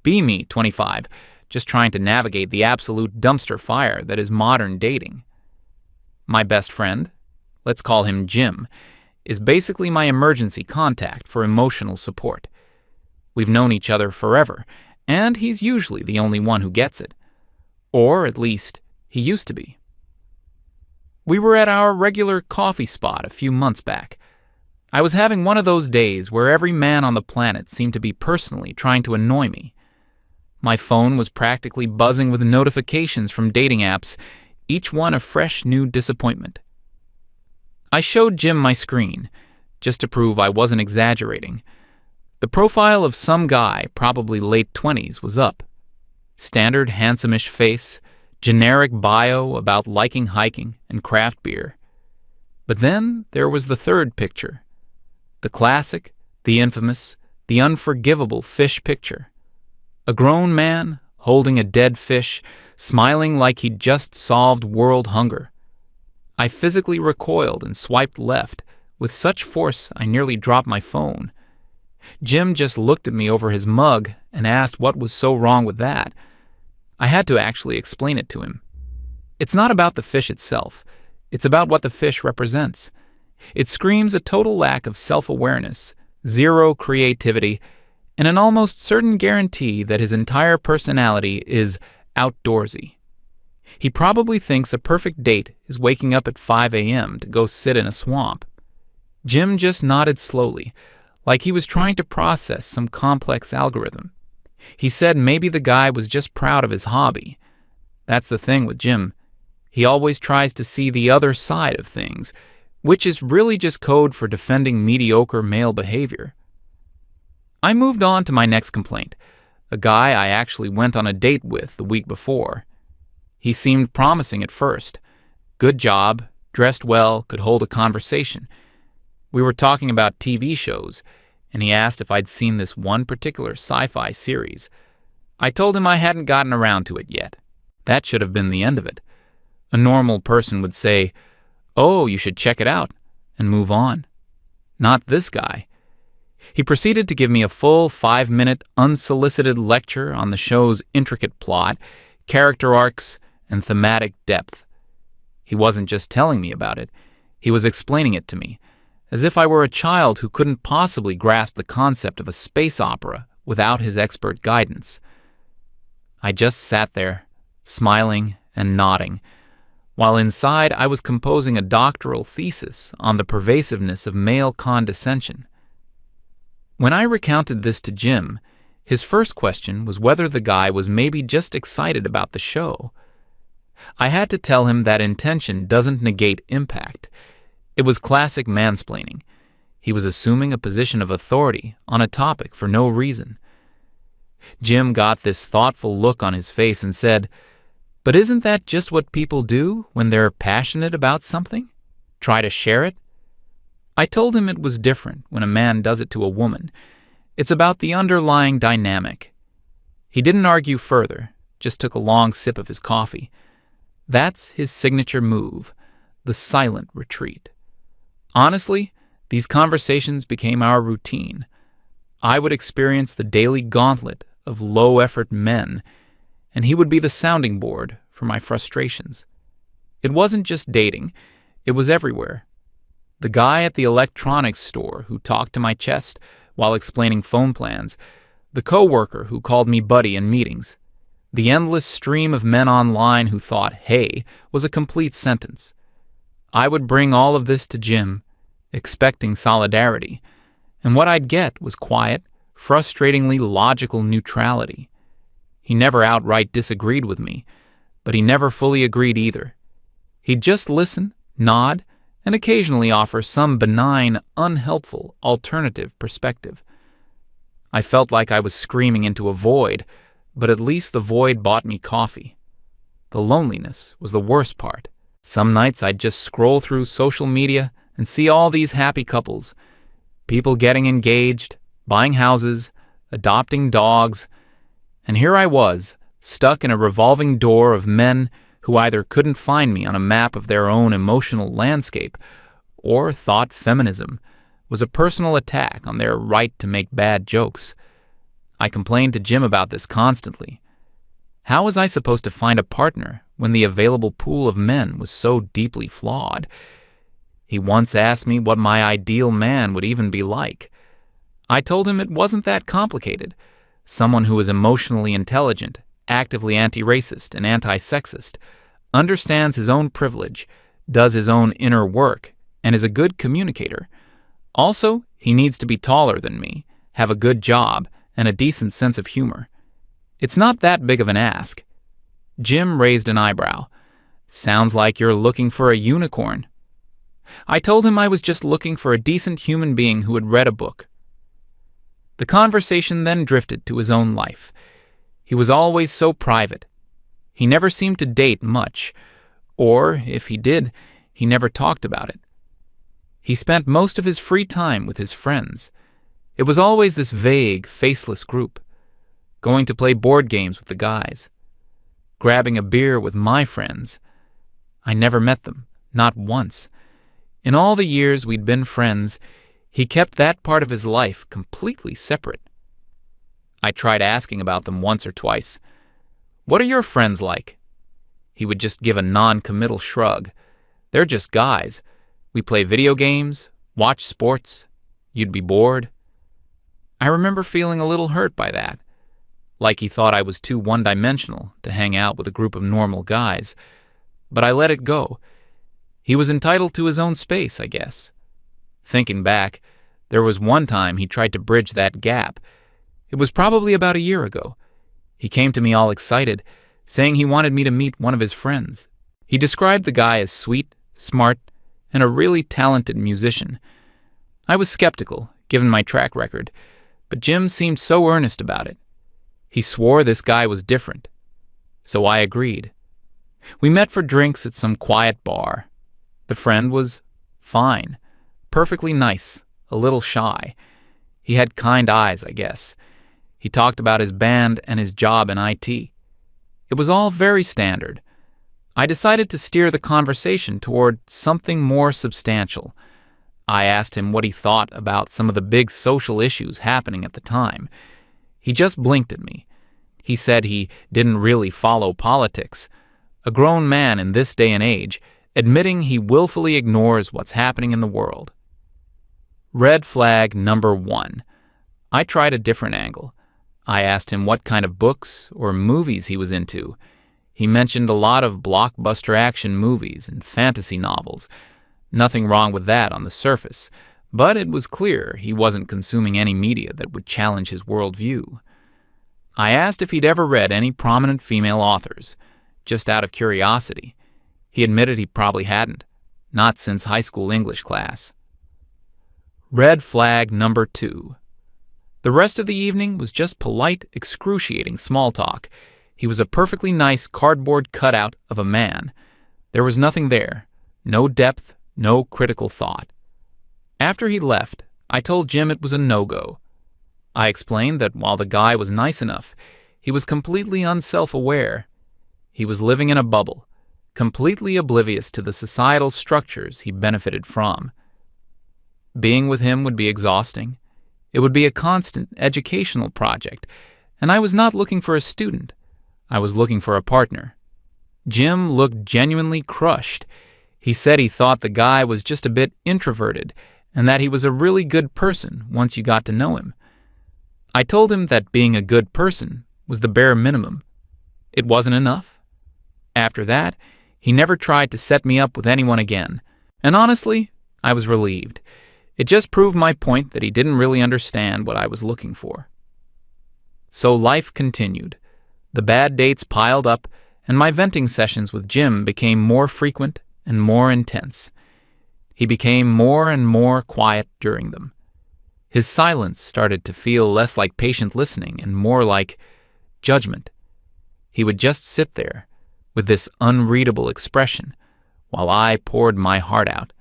Be me, 25, just trying to navigate the absolute dumpster fire that is modern dating. My best friend, let's call him Jim, is basically my emergency contact for emotional support. We've known each other forever, and he's usually the only one who gets it. Or, at least, he used to be. We were at our regular coffee spot a few months back. I was having one of those days where every man on the planet seemed to be personally trying to annoy me. My phone was practically buzzing with notifications from dating apps, each one a fresh new disappointment. I showed Jim my screen, just to prove I wasn't exaggerating. The profile of some guy, probably late 20s, was up. Standard handsome-ish face, generic bio about liking hiking and craft beer. But then there was the third picture. The classic, the infamous, the unforgivable fish picture. A grown man, holding a dead fish, smiling like he'd just solved world hunger. I physically recoiled and swiped left, with such force I nearly dropped my phone. Jim just looked at me over his mug and asked what was so wrong with that. I had to actually explain it to him. It's not about the fish itself. It's about what the fish represents. It screams a total lack of self-awareness, zero creativity, and an almost certain guarantee that his entire personality is outdoorsy. He probably thinks a perfect date is waking up at 5 a.m. to go sit in a swamp. Jim just nodded slowly, like he was trying to process some complex algorithm. He said maybe the guy was just proud of his hobby. That's the thing with Jim. He always tries to see the other side of things, which is really just code for defending mediocre male behavior. I moved on to my next complaint, a guy I actually went on a date with the week before. He seemed promising at first. Good job, dressed well, could hold a conversation. We were talking about TV shows, and he asked if I'd seen this one particular sci-fi series. I told him I hadn't gotten around to it yet. That should have been the end of it. A normal person would say, "Oh, you should check it out," and move on. Not this guy. He proceeded to give me a full 5-minute unsolicited lecture on the show's intricate plot, character arcs, and thematic depth. He wasn't just telling me about it. He was explaining it to me, as if I were a child who couldn't possibly grasp the concept of a space opera without his expert guidance. I just sat there, smiling and nodding, while inside I was composing a doctoral thesis on the pervasiveness of male condescension. When I recounted this to Jim, his first question was whether the guy was maybe just excited about the show. I had to tell him that intention doesn't negate impact. It was classic mansplaining. He was assuming a position of authority on a topic for no reason. Jim got this thoughtful look on his face and said, "But isn't that just what people do when they're passionate about something? Try to share it?" I told him it was different when a man does it to a woman. It's about the underlying dynamic. He didn't argue further, just took a long sip of his coffee. That's his signature move, the silent retreat. Honestly, these conversations became our routine. I would experience the daily gauntlet of low-effort men, and he would be the sounding board for my frustrations. It wasn't just dating, it was everywhere. The guy at the electronics store who talked to my chest while explaining phone plans, the coworker who called me buddy in meetings, the endless stream of men online who thought "hey" was a complete sentence. I would bring all of this to Jim, expecting solidarity, and what I'd get was quiet, frustratingly logical neutrality. He never outright disagreed with me, but he never fully agreed either. He'd just listen, nod, and occasionally offer some benign, unhelpful, alternative perspective. I felt like I was screaming into a void, but at least the void bought me coffee. The loneliness was the worst part. Some nights I'd just scroll through social media and see all these happy couples, people getting engaged, buying houses, adopting dogs, and here I was, stuck in a revolving door of men who either couldn't find me on a map of their own emotional landscape or thought feminism was a personal attack on their right to make bad jokes. I complained to Jim about this constantly. How was I supposed to find a partner when the available pool of men was so deeply flawed? He once asked me what my ideal man would even be like. I told him it wasn't that complicated. Someone who is emotionally intelligent, actively anti-racist and anti-sexist, understands his own privilege, does his own inner work, and is a good communicator. Also, he needs to be taller than me, have a good job, and a decent sense of humor. It's not that big of an ask. Jim raised an eyebrow. Sounds like you're looking for a unicorn. I told him I was just looking for a decent human being who had read a book. The conversation then drifted to his own life. He was always so private. He never seemed to date much, or, if he did, he never talked about it. He spent most of his free time with his friends. It was always this vague, faceless group. Going to play board games with the guys. Grabbing a beer with my friends. I never met them, not once. In all the years we'd been friends, he kept that part of his life completely separate. I tried asking about them once or twice. What are your friends like? He would just give a non-committal shrug. They're just guys. We play video games, watch sports. You'd be bored. I remember feeling a little hurt by that. Like he thought I was too one-dimensional to hang out with a group of normal guys. But I let it go. He was entitled to his own space, I guess. Thinking back, there was one time he tried to bridge that gap. It was probably about a year ago. He came to me all excited, saying he wanted me to meet one of his friends. He described the guy as sweet, smart, and a really talented musician. I was skeptical, given my track record, but Jim seemed so earnest about it. He swore this guy was different. So I agreed. We met for drinks at some quiet bar. The friend was fine, perfectly nice, a little shy. He had kind eyes, I guess. He talked about his band and his job in IT. It was all very standard. I decided to steer the conversation toward something more substantial. I asked him what he thought about some of the big social issues happening at the time. He just blinked at me. He said he didn't really follow politics. A grown man in this day and age, admitting he willfully ignores what's happening in the world. Red flag number 1. I tried a different angle. I asked him what kind of books or movies he was into. He mentioned a lot of blockbuster action movies and fantasy novels. Nothing wrong with that on the surface, but it was clear he wasn't consuming any media that would challenge his worldview. I asked if he'd ever read any prominent female authors, just out of curiosity. He admitted he probably hadn't, not since high school English class. Red flag number 2. The rest of the evening was just polite, excruciating small talk. He was a perfectly nice cardboard cutout of a man. There was nothing there, no depth, no critical thought. After he left, I told Jim it was a no-go. I explained that while the guy was nice enough, he was completely unself-aware. He was living in a bubble, completely oblivious to the societal structures he benefited from. Being with him would be exhausting. It would be a constant educational project, and I was not looking for a student. I was looking for a partner. Jim looked genuinely crushed. He said he thought the guy was just a bit introverted and that he was a really good person once you got to know him. I told him that being a good person was the bare minimum. It wasn't enough. After that, he never tried to set me up with anyone again, and honestly, I was relieved. It just proved my point that he didn't really understand what I was looking for. So life continued. The bad dates piled up, and my venting sessions with Jim became more frequent and more intense. He became more and more quiet during them. His silence started to feel less like patient listening and more like judgment. He would just sit there with this unreadable expression while I poured my heart out.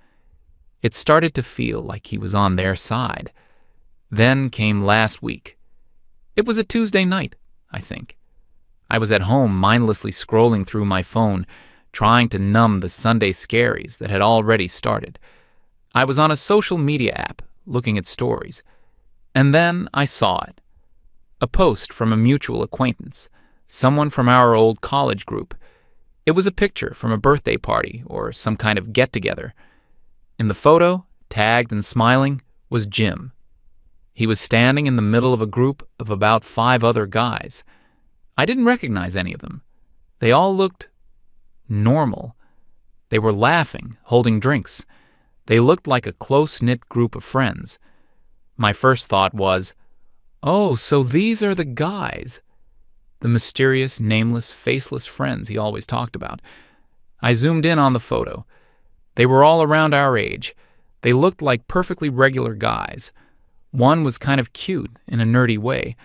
It started to feel like he was on their side. Then came last week. It was a Tuesday night, I think. I was at home mindlessly scrolling through my phone, trying to numb the Sunday scaries that had already started. I was on a social media app, looking at stories. And then I saw it. A post from a mutual acquaintance, someone from our old college group. It was a picture from a birthday party or some kind of get-together. In the photo, tagged and smiling, was Jim. He was standing in the middle of a group of about 5 other guys. I didn't recognize any of them. They all looked normal. They were laughing, holding drinks. They looked like a close-knit group of friends. My first thought was, oh, so these are the guys. The mysterious, nameless, faceless friends he always talked about. I zoomed in on the photo. They were all around our age. They looked like perfectly regular guys. One was kind of cute in a nerdy way.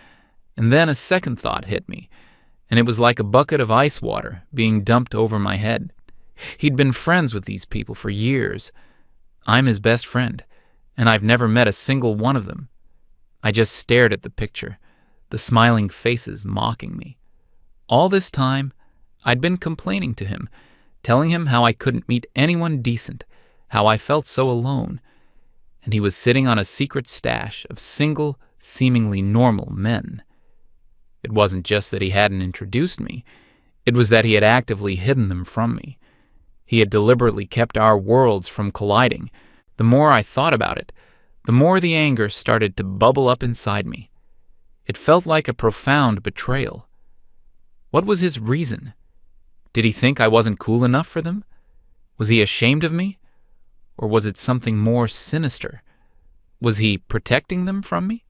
And then a second thought hit me, and it was like a bucket of ice water being dumped over my head. He'd been friends with these people for years. I'm his best friend, and I've never met a single one of them. I just stared at the picture, the smiling faces mocking me. All this time, I'd been complaining to him, telling him how I couldn't meet anyone decent, how I felt so alone. And he was sitting on a secret stash of single, seemingly normal men. It wasn't just that he hadn't introduced me. It was that he had actively hidden them from me. He had deliberately kept our worlds from colliding. The more I thought about it, the more the anger started to bubble up inside me. It felt like a profound betrayal. What was his reason? Did he think I wasn't cool enough for them? Was he ashamed of me? Or was it something more sinister? Was he protecting them from me?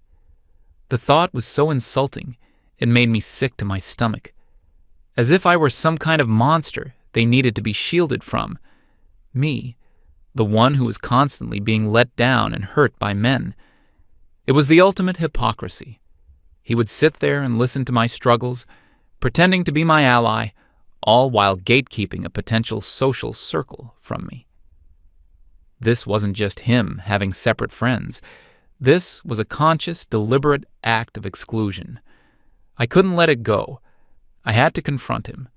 The thought was so insulting, it made me sick to my stomach. As if I were some kind of monster they needed to be shielded from. Me, the one who was constantly being let down and hurt by men. It was the ultimate hypocrisy. He would sit there and listen to my struggles, pretending to be my ally, all while gatekeeping a potential social circle from me. This wasn't just him having separate friends. This was a conscious, deliberate act of exclusion. I couldn't let it go. I had to confront him.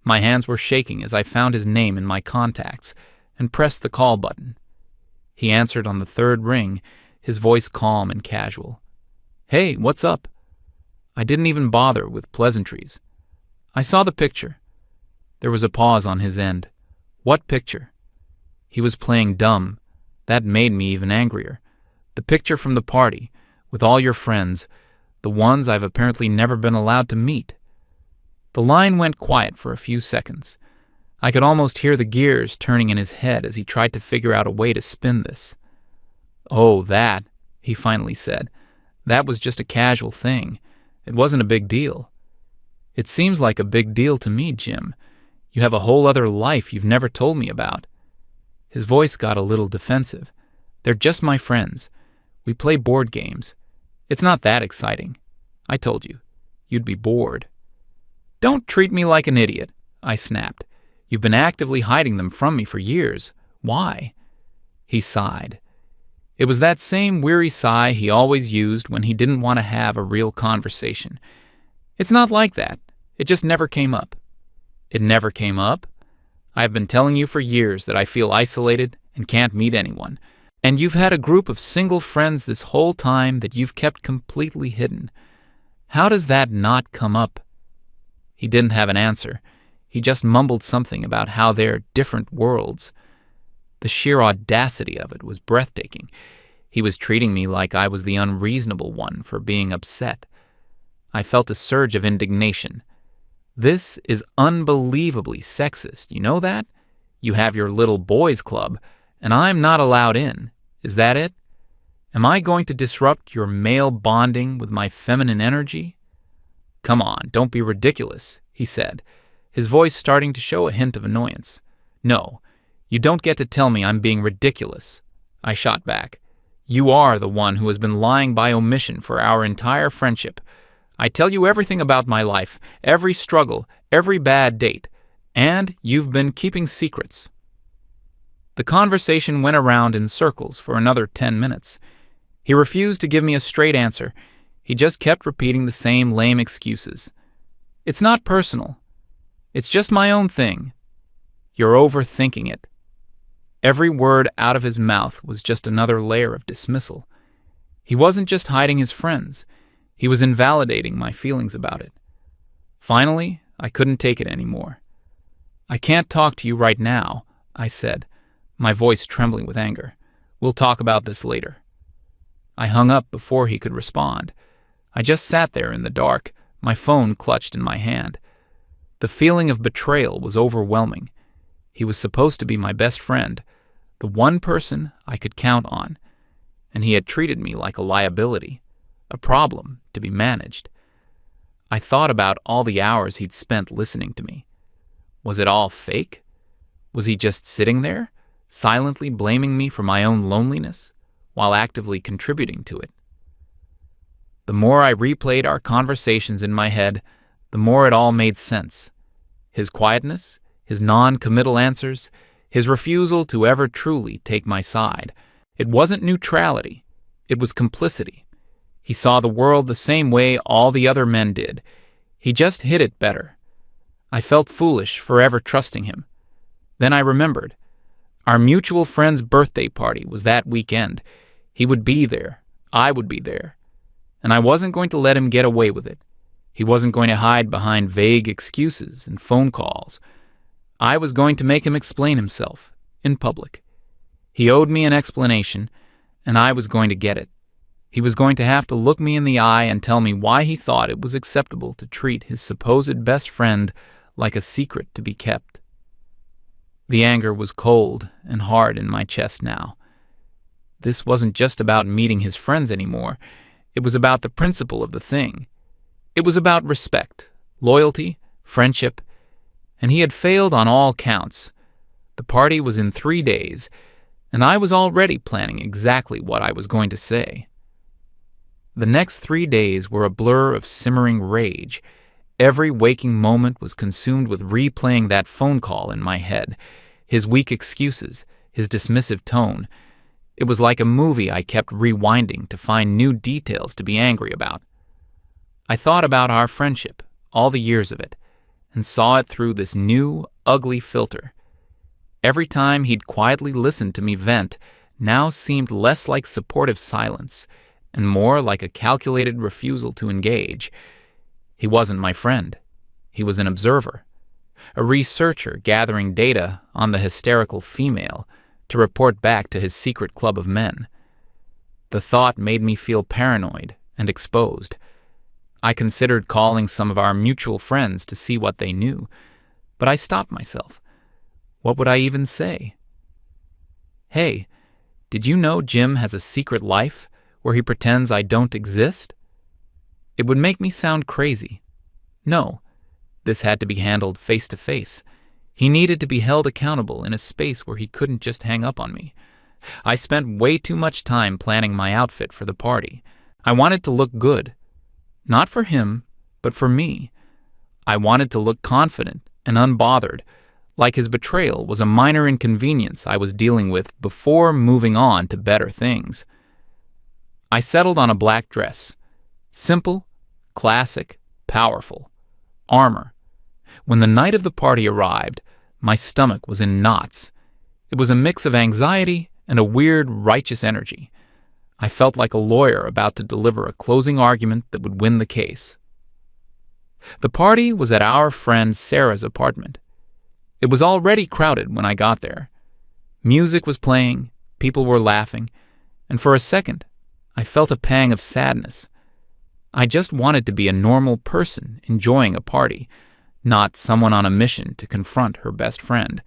My hands were shaking as I found his name in my contacts and pressed the call button. He answered on the 3rd ring, his voice calm and casual. "Hey, what's up?" I didn't even bother with pleasantries. I saw the picture. There was a pause on his end. What picture? He was playing dumb. That made me even angrier. The picture from the party, with all your friends, the ones I've apparently never been allowed to meet. The line went quiet for a few seconds. I could almost hear the gears turning in his head as he tried to figure out a way to spin this. "Oh, that," he finally said. "That was just a casual thing. It wasn't a big deal." "It seems like a big deal to me, Jim. You have a whole other life you've never told me about." His voice got a little defensive. "They're just my friends. We play board games. It's not that exciting. I told you. You'd be bored." "Don't treat me like an idiot," I snapped. "You've been actively hiding them from me for years. Why?" He sighed. It was that same weary sigh he always used when he didn't want to have a real conversation. "It's not like that. It just never came up." "It never came up? I've been telling you for years that I feel isolated and can't meet anyone. And you've had a group of single friends this whole time that you've kept completely hidden. How does that not come up?" He didn't have an answer. He just mumbled something about how they're different worlds. The sheer audacity of it was breathtaking. He was treating me like I was the unreasonable one for being upset. I felt a surge of indignation. This is unbelievably sexist, you know that? You have your little boys' club, and I'm not allowed in. Is that it? Am I going to disrupt your male bonding with my feminine energy? "Come on, don't be ridiculous," he said, his voice starting to show a hint of annoyance. "No, you don't get to tell me I'm being ridiculous," I shot back. "You are the one who has been lying by omission for our entire friendship. I tell you everything about my life, every struggle, every bad date, and you've been keeping secrets." The conversation went around in circles for another 10 minutes. He refused to give me a straight answer. He just kept repeating the same lame excuses. "It's not personal. It's just my own thing. You're overthinking it." Every word out of his mouth was just another layer of dismissal. He wasn't just hiding his friends. He was invalidating my feelings about it. Finally, I couldn't take it anymore. "I can't talk to you right now," I said, my voice trembling with anger. "We'll talk about this later." I hung up before he could respond. I just sat there in the dark, my phone clutched in my hand. The feeling of betrayal was overwhelming. He was supposed to be my best friend, the one person I could count on, and he had treated me like a liability, a problem to be managed. I thought about all the hours he'd spent listening to me. Was it all fake? Was he just sitting there, silently blaming me for my own loneliness, while actively contributing to it? The more I replayed our conversations in my head, the more it all made sense. His quietness, his non-committal answers, his refusal to ever truly take my side. It wasn't neutrality, it was complicity. He saw the world the same way all the other men did. He just hid it better. I felt foolish for ever trusting him. Then I remembered. Our mutual friend's birthday party was that weekend. He would be there. I would be there. And I wasn't going to let him get away with it. He wasn't going to hide behind vague excuses and phone calls. I was going to make him explain himself, in public. He owed me an explanation, and I was going to get it. He was going to have to look me in the eye and tell me why he thought it was acceptable to treat his supposed best friend like a secret to be kept. The anger was cold and hard in my chest now. This wasn't just about meeting his friends anymore. It was about the principle of the thing. It was about respect, loyalty, friendship, and he had failed on all counts. The party was in 3 days, and I was already planning exactly what I was going to say. The next 3 days were a blur of simmering rage. Every waking moment was consumed with replaying that phone call in my head, his weak excuses, his dismissive tone. It was like a movie I kept rewinding to find new details to be angry about. I thought about our friendship, all the years of it, and saw it through this new, ugly filter. Every time he'd quietly listened to me vent now seemed less like supportive silence and more like a calculated refusal to engage. He wasn't my friend. He was an observer, a researcher gathering data on the hysterical female to report back to his secret club of men. The thought made me feel paranoid and exposed. I considered calling some of our mutual friends to see what they knew, but I stopped myself. What would I even say? "Hey, did you know Jim has a secret life where he pretends I don't exist?" It would make me sound crazy. No, this had to be handled face to face. He needed to be held accountable in a space where he couldn't just hang up on me. I spent way too much time planning my outfit for the party. I wanted to look good. Not for him, but for me. I wanted to look confident and unbothered, like his betrayal was a minor inconvenience I was dealing with before moving on to better things. I settled on a black dress. Simple, classic, powerful. Armor. When the night of the party arrived, my stomach was in knots. It was a mix of anxiety and a weird, righteous energy. I felt like a lawyer about to deliver a closing argument that would win the case. The party was at our friend Sarah's apartment. It was already crowded when I got there. Music was playing, people were laughing, and for a second, I felt a pang of sadness. I just wanted to be a normal person enjoying a party, not someone on a mission to confront her best friend.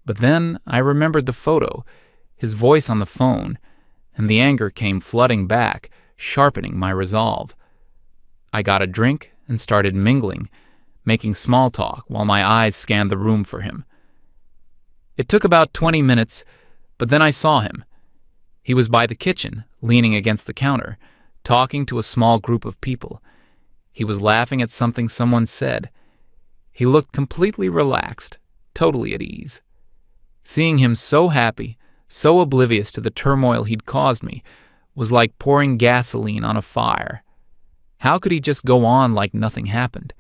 But then I remembered the photo, his voice on the phone, and the anger came flooding back, sharpening my resolve. I got a drink and started mingling, making small talk while my eyes scanned the room for him. It took about 20 minutes, but then I saw him. He was by the kitchen, leaning against the counter, talking to a small group of people. He was laughing at something someone said. He looked completely relaxed, totally at ease. Seeing him so happy, so oblivious to the turmoil he'd caused me, was like pouring gasoline on a fire. How could he just go on like nothing happened?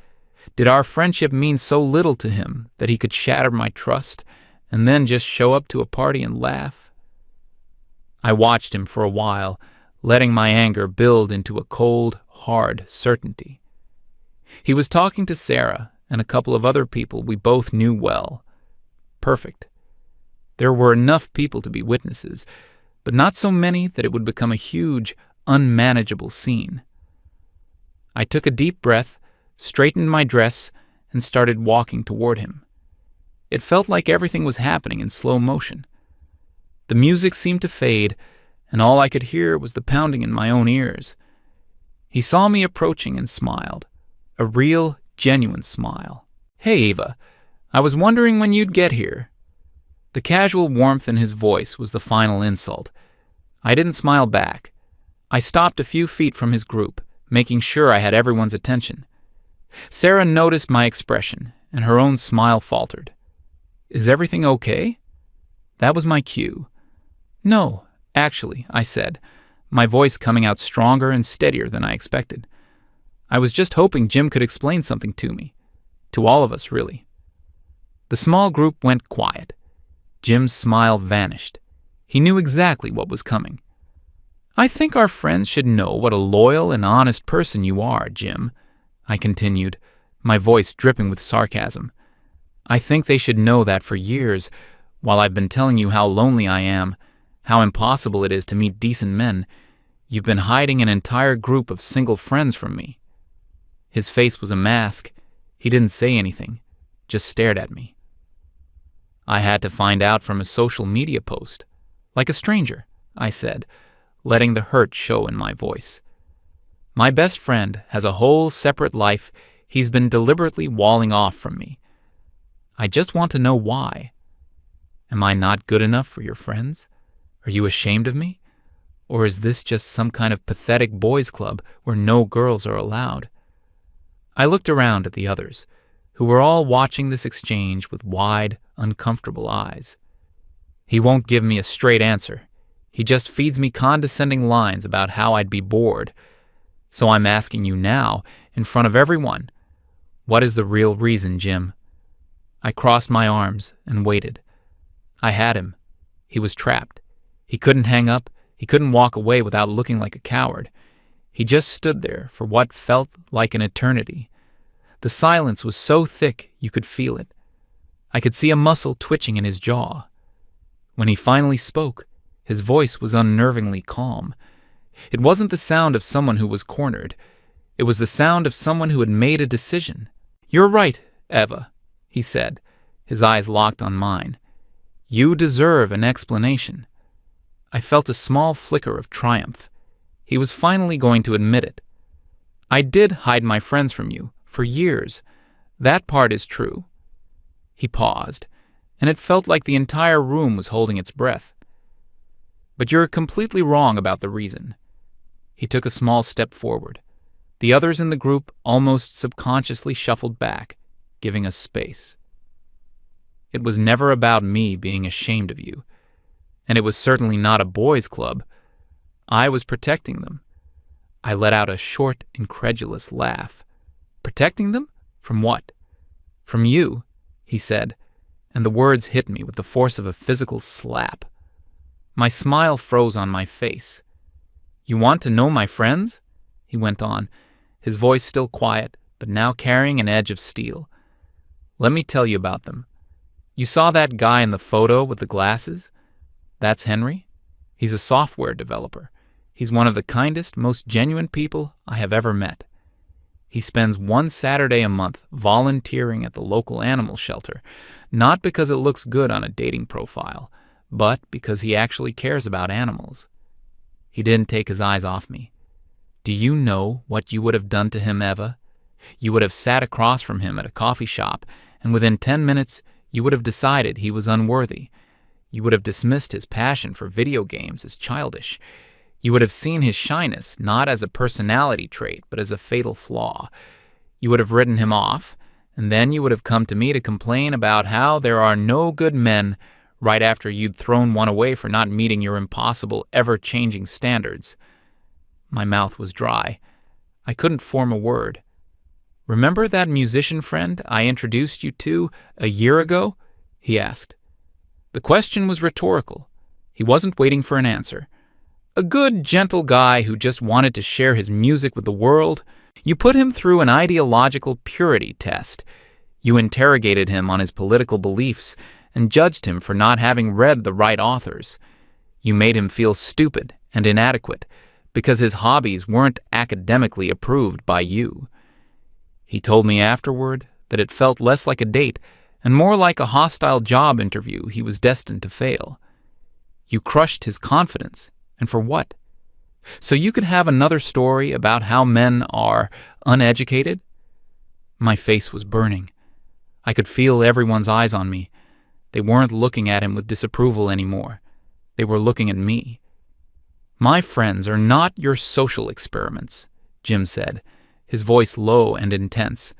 Did our friendship mean so little to him that he could shatter my trust and then just show up to a party and laugh? I watched him for a while, letting my anger build into a cold, hard certainty. He was talking to Sarah and a couple of other people we both knew well. Perfect. There were enough people to be witnesses, but not so many that it would become a huge, unmanageable scene. I took a deep breath, straightened my dress, and started walking toward him. It felt like everything was happening in slow motion. The music seemed to fade, and all I could hear was the pounding in my own ears. He saw me approaching and smiled, a real, genuine smile. "Hey, Eva, I was wondering when you'd get here." The casual warmth in his voice was the final insult. I didn't smile back. I stopped a few feet from his group, making sure I had everyone's attention. Sarah noticed my expression, and her own smile faltered. "Is everything okay?" That was my cue. "No, actually," I said, my voice coming out stronger and steadier than I expected. "I was just hoping Jim could explain something to me. To all of us, really." The small group went quiet. Jim's smile vanished. He knew exactly what was coming. "I think our friends should know what a loyal and honest person you are, Jim," I continued, my voice dripping with sarcasm. "I think they should know that for years, while I've been telling you how lonely I am, how impossible it is to meet decent men, you've been hiding an entire group of single friends from me." His face was a mask. He didn't say anything, just stared at me. "I had to find out from a social media post. Like a stranger," I said, letting the hurt show in my voice. "My best friend has a whole separate life he's been deliberately walling off from me. I just want to know why. Am I not good enough for your friends? Are you ashamed of me? Or is this just some kind of pathetic boys' club where no girls are allowed?" I looked around at the others, who were all watching this exchange with wide, uncomfortable eyes. He won't give me a straight answer. He just feeds me condescending lines about how I'd be bored. So I'm asking you now, in front of everyone, what is the real reason, Jim? I crossed my arms and waited. I had him. He was trapped. He couldn't hang up. He couldn't walk away without looking like a coward. He just stood there for what felt like an eternity. The silence was so thick you could feel it. I could see a muscle twitching in his jaw. When he finally spoke, his voice was unnervingly calm. It wasn't the sound of someone who was cornered. It was the sound of someone who had made a decision. "You're right, Eva," he said, his eyes locked on mine. "You deserve an explanation." I felt a small flicker of triumph. He was finally going to admit it. "I did hide my friends from you, for years. That part is true." He paused, and it felt like the entire room was holding its breath. "But you're completely wrong about the reason." He took a small step forward. The others in the group almost subconsciously shuffled back, giving us space. "It was never about me being ashamed of you. And it was certainly not a boys' club. I was protecting them." I let out a short, incredulous laugh. "Protecting them? From what?" "From you," he said, and the words hit me with the force of a physical slap. My smile froze on my face. "You want to know my friends?" he went on, his voice still quiet, but now carrying an edge of steel. "Let me tell you about them. You saw that guy in the photo with the glasses? That's Henry. He's a software developer. He's one of the kindest, most genuine people I have ever met. He spends one Saturday a month volunteering at the local animal shelter, not because it looks good on a dating profile, but because he actually cares about animals." He didn't take his eyes off me. "Do you know what you would have done to him, Eva? You would have sat across from him at a coffee shop, and within 10 minutes, you would have decided he was unworthy. You would have dismissed his passion for video games as childish. You would have seen his shyness not as a personality trait, but as a fatal flaw. You would have written him off, and then you would have come to me to complain about how there are no good men right after you'd thrown one away for not meeting your impossible, ever-changing standards." My mouth was dry. I couldn't form a word. "Remember that musician friend I introduced you to a year ago?" he asked. The question was rhetorical. He wasn't waiting for an answer. A good, gentle guy who just wanted to share his music with the world. You put him through an ideological purity test. You interrogated him on his political beliefs and judged him for not having read the right authors. You made him feel stupid and inadequate because his hobbies weren't academically approved by you. He told me afterward that it felt less like a date and more like a hostile job interview he was destined to fail. You crushed his confidence, and for what? So you could have another story about how men are uneducated? My face was burning. I could feel everyone's eyes on me. They weren't looking at him with disapproval anymore. They were looking at me. My friends are not your social experiments, Jim said, his voice low and intense.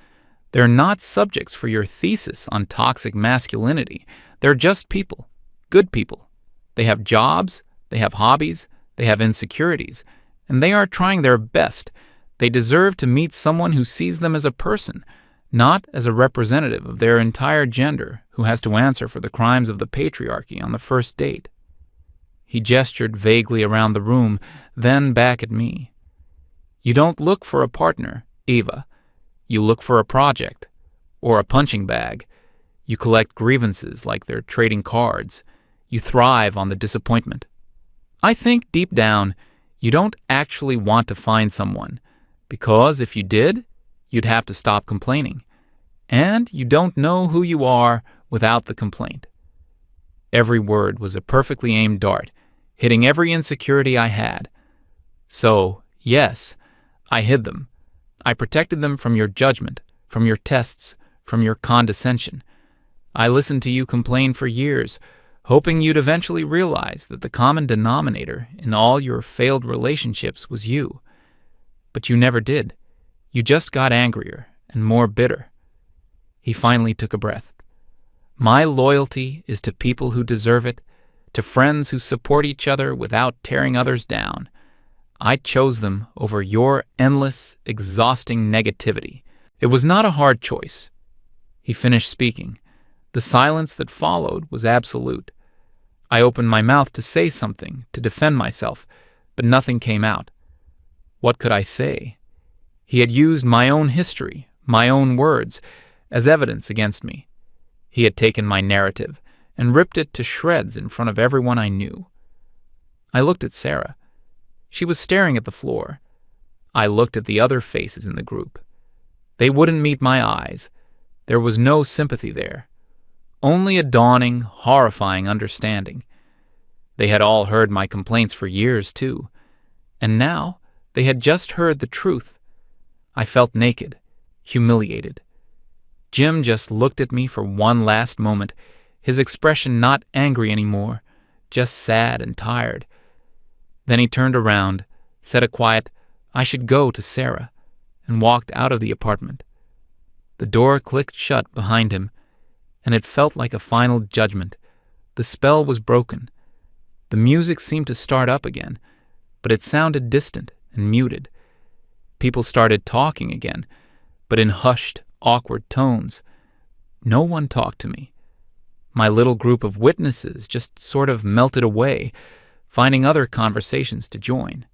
They're not subjects for your thesis on toxic masculinity. They're just people, good people. They have jobs, they have hobbies, they have insecurities, and they are trying their best. They deserve to meet someone who sees them as a person, not as a representative of their entire gender who has to answer for the crimes of the patriarchy on the first date. He gestured vaguely around the room, then back at me. You don't look for a partner, Eva. You look for a project, or a punching bag. You collect grievances like they're trading cards. You thrive on the disappointment. I think deep down, you don't actually want to find someone, because if you did, you'd have to stop complaining. And you don't know who you are without the complaint. Every word was a perfectly aimed dart, hitting every insecurity I had. So, yes, I hid them. I protected them from your judgment, from your tests, from your condescension. I listened to you complain for years, hoping you'd eventually realize that the common denominator in all your failed relationships was you. But you never did. You just got angrier and more bitter. He finally took a breath. My loyalty is to people who deserve it, to friends who support each other without tearing others down. I chose them over your endless, exhausting negativity. It was not a hard choice. He finished speaking. The silence that followed was absolute. I opened my mouth to say something, to defend myself, but nothing came out. What could I say? He had used my own history, my own words, as evidence against me. He had taken my narrative and ripped it to shreds in front of everyone I knew. I looked at Sarah. She was staring at the floor. I looked at the other faces in the group. They wouldn't meet my eyes. There was no sympathy there. Only a dawning, horrifying understanding. They had all heard my complaints for years, too. And now they had just heard the truth. I felt naked, humiliated. Jim just looked at me for one last moment, his expression not angry anymore, just sad and tired. Then he turned around, said a quiet, "I should go," to Sarah, and walked out of the apartment. The door clicked shut behind him, and it felt like a final judgment. The spell was broken. The music seemed to start up again, but it sounded distant and muted. People started talking again, but in hushed, awkward tones. No one talked to me. My little group of witnesses just sort of melted away, finding other conversations to join.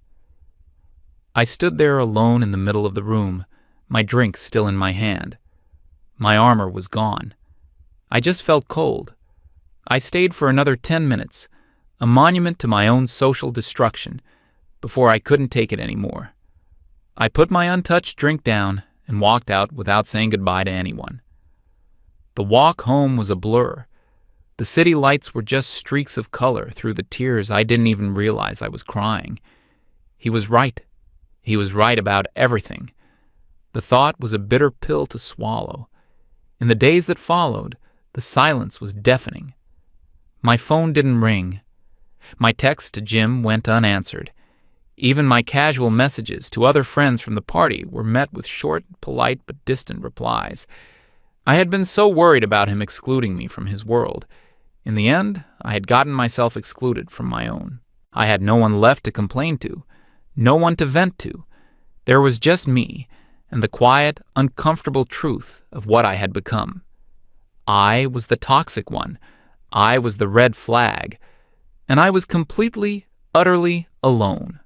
I stood there alone in the middle of the room, my drink still in my hand. My armor was gone. I just felt cold. I stayed for another 10 minutes, a monument to my own social destruction, before I couldn't take it anymore. I put my untouched drink down and walked out without saying goodbye to anyone. The walk home was a blur. The city lights were just streaks of color through the tears I didn't even realize I was crying. He was right. He was right about everything. The thought was a bitter pill to swallow. In the days that followed, the silence was deafening. My phone didn't ring. My text to Jim went unanswered. Even my casual messages to other friends from the party were met with short, polite, but distant replies. I had been so worried about him excluding me from his world. In the end, I had gotten myself excluded from my own. I had no one left to complain to, no one to vent to. There was just me and the quiet, uncomfortable truth of what I had become. I was the toxic one. I was the red flag. And I was completely, utterly alone.